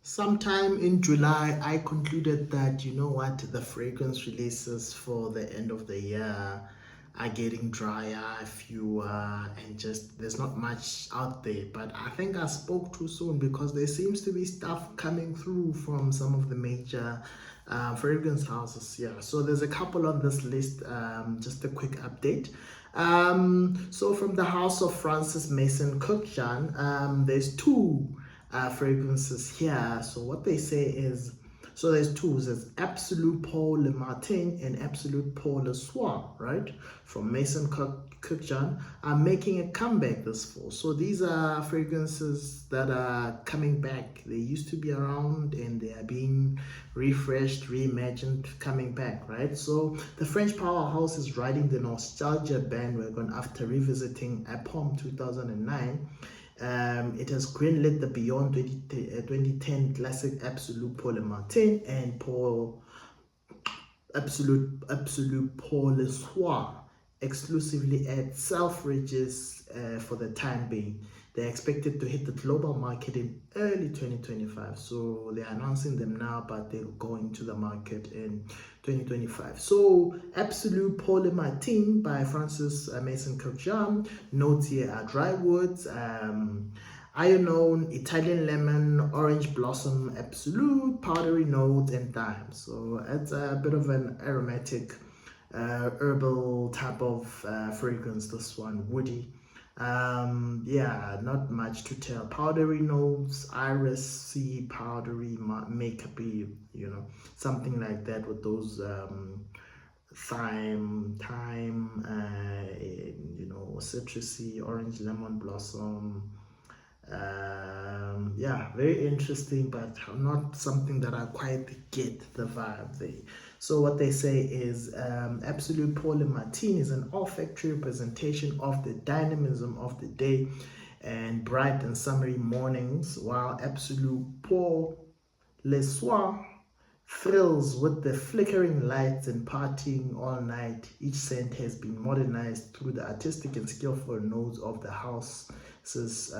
Sometime in July, I concluded that, you know what, the fragrance releases for the end of the year are getting drier, fewer, and just there's not much out there. But I think I spoke too soon because there seems to be stuff coming through from some of the major fragrance houses. Yeah, so there's a couple on this list. Just a quick update. So from the house of Francis Mason Kurkdjian, there's two fragrances here. So what they say is, so there's two. There's Absolue pour le Matin and Absolute pour le Soir, right? From Maison Kurkdjian are making a comeback this fall. So these are fragrances that are coming back. They used to be around and they are being refreshed, reimagined, coming back, right? So the French powerhouse is riding the nostalgia bandwagon after revisiting Arpels 2009. It has greenlit the Beyond 2010 classic Absolue pour le Matin and Absolue pour le Soir exclusively at Selfridges for the time being. They're expected to hit the global market in early 2025. So they're announcing them now, but they'll go into the market in 2025. So Absolue pour le Matin by Francis Mason Kurkdjian. Notes here are dry woods, Ironone, Italian lemon, orange blossom, absolute, powdery notes, and thyme. So it's a bit of an aromatic, herbal type of fragrance. This one, woody. Yeah, not much to tell. Powdery notes, iris, sea, powdery, makeup-y, you know, something like that with those thyme, you know, citrusy, orange, lemon blossom. Yeah, very interesting, but not something that I quite get the vibe there. So what they say is Absolute pour le Matin is an olfactory representation of the dynamism of the day and bright and summery mornings, while Absolute pour le Soir thrills with the flickering lights and partying all night. Each scent has been modernized through the artistic and skillful notes of the house's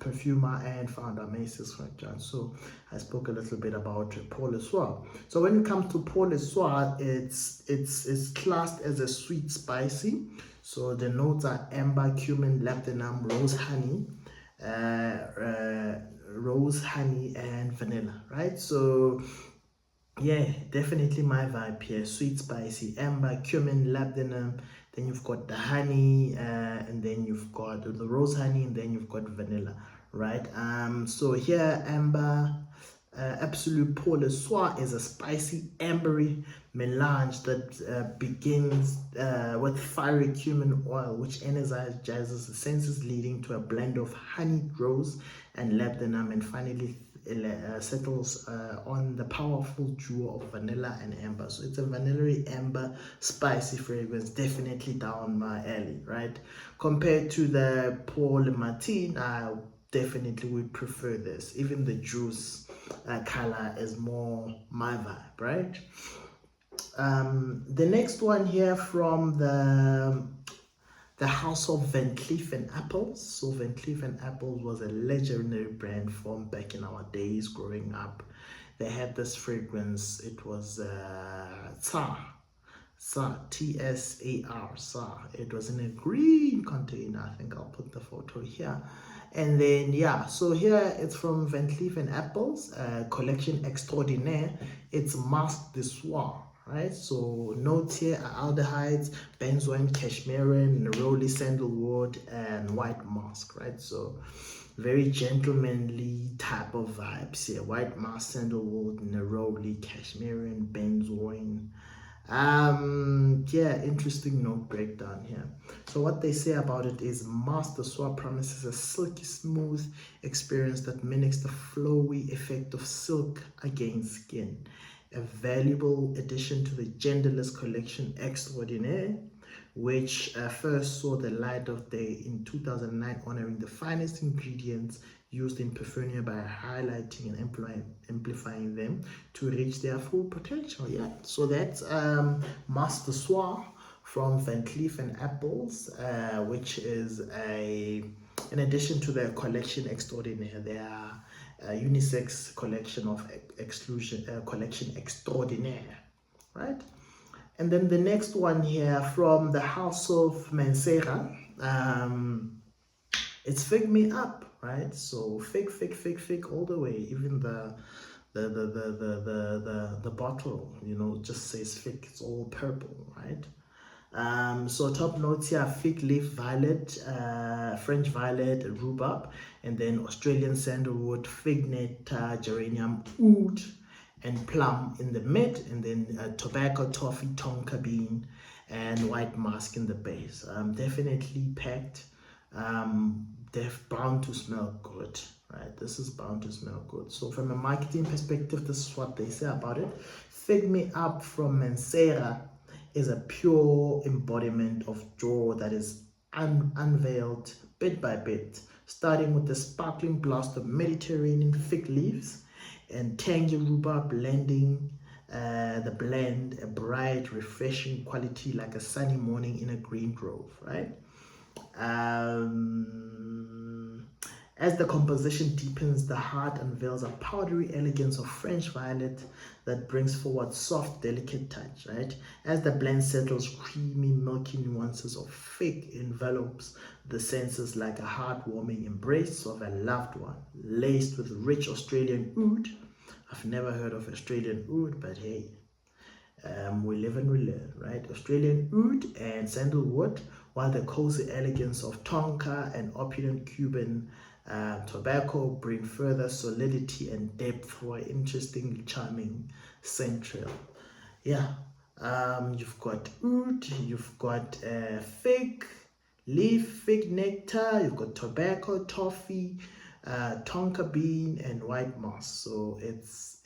perfumer and founder, Macy's Kurkdjian. So I spoke a little bit about pour le Soir. So when it comes to pour le Soir, it's classed as a sweet spicy. So the notes are amber, cumin, labdanum, rose honey, and vanilla, right? So yeah, definitely my vibe here. Sweet, spicy, amber, cumin, labdanum. Then you've got the honey, and then you've got the rose honey, and then you've got vanilla, right? So here, amber, Absolue pour le Soir is a spicy, ambery melange that begins with fiery cumin oil, which energizes the senses, leading to a blend of honeyed rose and labdanum, and finally settles on the powerful duo of vanilla and amber. So it's a vanilla amber spicy fragrance, definitely down my alley, right? Compared to the pour le Matin, I definitely would prefer this. Even the juice color is more my vibe, right? The next one here from the house of Van Cleef and Arpels. So Van Cleef and Arpels was a legendary brand formed back in our days growing up. They had this fragrance. It was Soir, Tsar, Soir. It was in a green container. I think I'll put the photo here. And then, yeah, so here it's from Van Cleef and Arpels, collection Extraordinaire. It's Musc de Soir, right? So notes here are aldehydes, benzoin, cashmere, neroli, sandalwood, and white musk, right? So very gentlemanly type of vibes here. White musk, sandalwood, neroli, cashmere, benzoin. Yeah, interesting note breakdown here. So what they say about it is Musc de Soir promises a silky smooth experience that mimics the flowy effect of silk against skin. A valuable addition to the genderless collection Extraordinaire, which first saw the light of day in 2009, honoring the finest ingredients used in perfumery by highlighting and amplifying them to reach their full potential. Yeah, so that's Musc de Soir from Van Cleef and Arpels, which is in addition to their collection Extraordinaire, they are unisex collection of collection Extraordinaire, right? And then the next one here from the house of Mancera, it's Fig Me Up, right? So fig all the way. Even the bottle, you know, just says fig. It's all purple, right? So top notes here: fig leaf violet, French violet, rhubarb, and then Australian sandalwood, fig nectar, geranium oud, and plum in the mid, and then tobacco, toffee, tonka bean, and white musk in the base. Definitely packed. Bound to smell good, right? This is bound to smell good. So from a marketing perspective, this is what they say about it. Fig Me Up from Mancera is a pure embodiment of joy that is unveiled bit by bit, starting with the sparkling blast of Mediterranean fig leaves and tangy rhubarb blending the blend, a bright, refreshing quality like a sunny morning in a green grove, right? As the composition deepens, the heart unveils a powdery elegance of French violet that brings forward soft, delicate touch, right? As the blend settles, creamy, milky nuances of fig envelops the senses like a heartwarming embrace of a loved one, laced with rich Australian oud. I've never heard of Australian oud, but hey, we live and we learn, right? Australian oud and sandalwood, while the cozy elegance of tonka and opulent Cuban tobacco bring further solidity and depth for an interesting, charming central. Yeah, you've got oud, you've got fig leaf, fig nectar, you've got tobacco, toffee, tonka bean, and white moss. So it's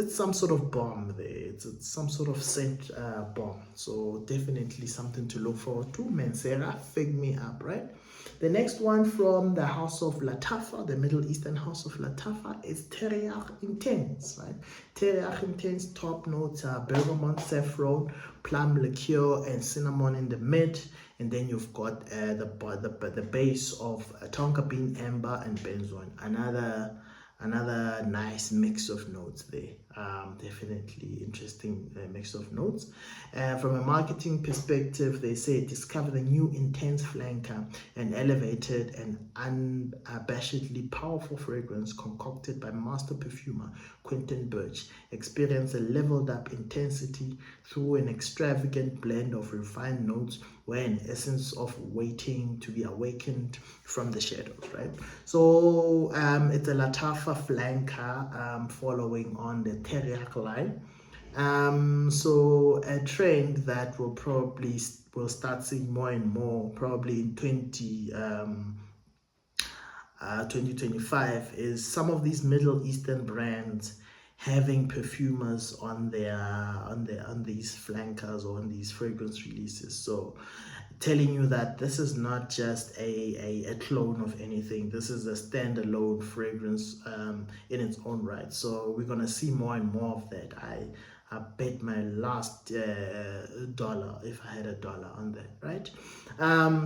some sort of bomb there. It's some sort of scent bomb. So definitely something to look forward to. Mancera, Fig Me Up, right? The next one from the house of Lattafa, the Middle Eastern house of Lattafa, is Teriaq Intense, right? Teriaq Intense, top notes are bergamot, saffron, plum liqueur, and cinnamon in the mid. And then you've got the base of tonka bean, amber, and benzoin. Another nice mix of notes there. Definitely interesting mix of notes. From a marketing perspective, they say discover the new intense flanker, an elevated and unabashedly powerful fragrance concocted by master perfumer Quentin Birch. Experience a leveled up intensity through an extravagant blend of refined notes where an essence of waiting to be awakened from the shadows, right? So it's a Lattafa flanker following on the Teriaq line. So a trend that will start seeing more and more probably in 2025 is some of these Middle Eastern brands having perfumers on these flankers or on these fragrance releases. So telling you that this is not just a clone of anything. This is a standalone fragrance in its own right. So we're gonna see more and more of that. I bet my last dollar, if I had a dollar on that, right?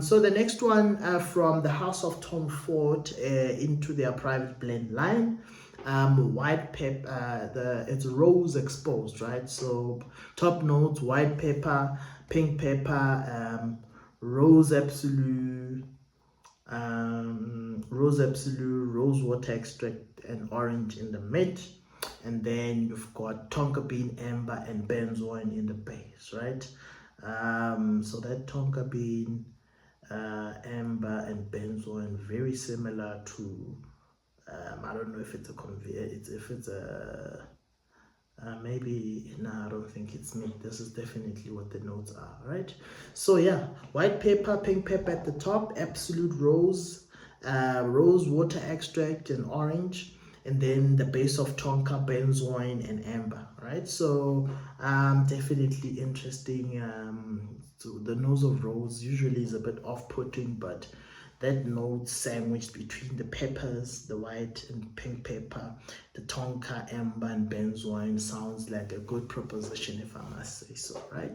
So the next one from the house of Tom Ford into their private blend line. White pepper, it's rose exposed, right? So top notes: white pepper, pink pepper, rose absolue, rose water extract, and orange in the mid. And then you've got tonka bean, amber, and benzoin in the base, right? So that tonka bean, amber, and benzoin, very similar to I don't know if it's maybe, nah, I don't think it's me. This is definitely what the notes are, right? So yeah, white pepper, pink pepper at the top, absolute rose, rose water extract, and orange, and then the base of tonka, benzoin, and amber, right? So definitely interesting. So the nose of rose usually is a bit off-putting, but that note sandwiched between the peppers, the white and pink pepper, the tonka, amber, and benzoin sounds like a good proposition, if I must say so, right?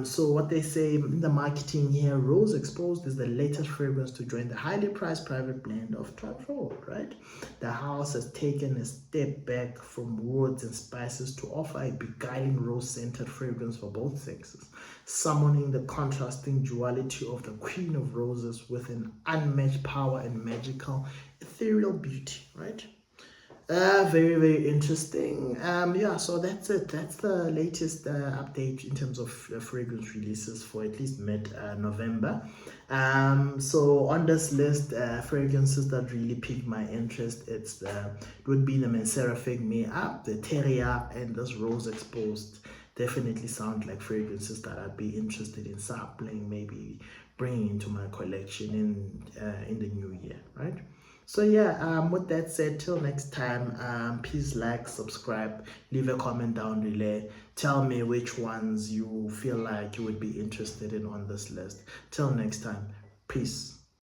So what they say in the marketing here, Rose Exposed is the latest fragrance to join the highly priced private blend of Top Road, right? The house has taken a step back from woods and spices to offer a beguiling rose-scented fragrance for both sexes, summoning the contrasting duality of the Queen of Roses with an unmatched power and magical ethereal beauty, right? Very, very interesting. Yeah, so that's it. That's the latest update in terms of fragrance releases for at least mid-November. So on this list, fragrances that really piqued my interest, it would be the Mancera Fig Me Up, the Teriaq, and this Rose Exposed. Definitely sound like fragrances that I'd be interested in sampling, maybe bringing into my collection in the new year, right? So yeah, with that said, till next time, please like, subscribe, leave a comment down below. Tell me which ones you feel like you would be interested in on this list. Till next time, peace.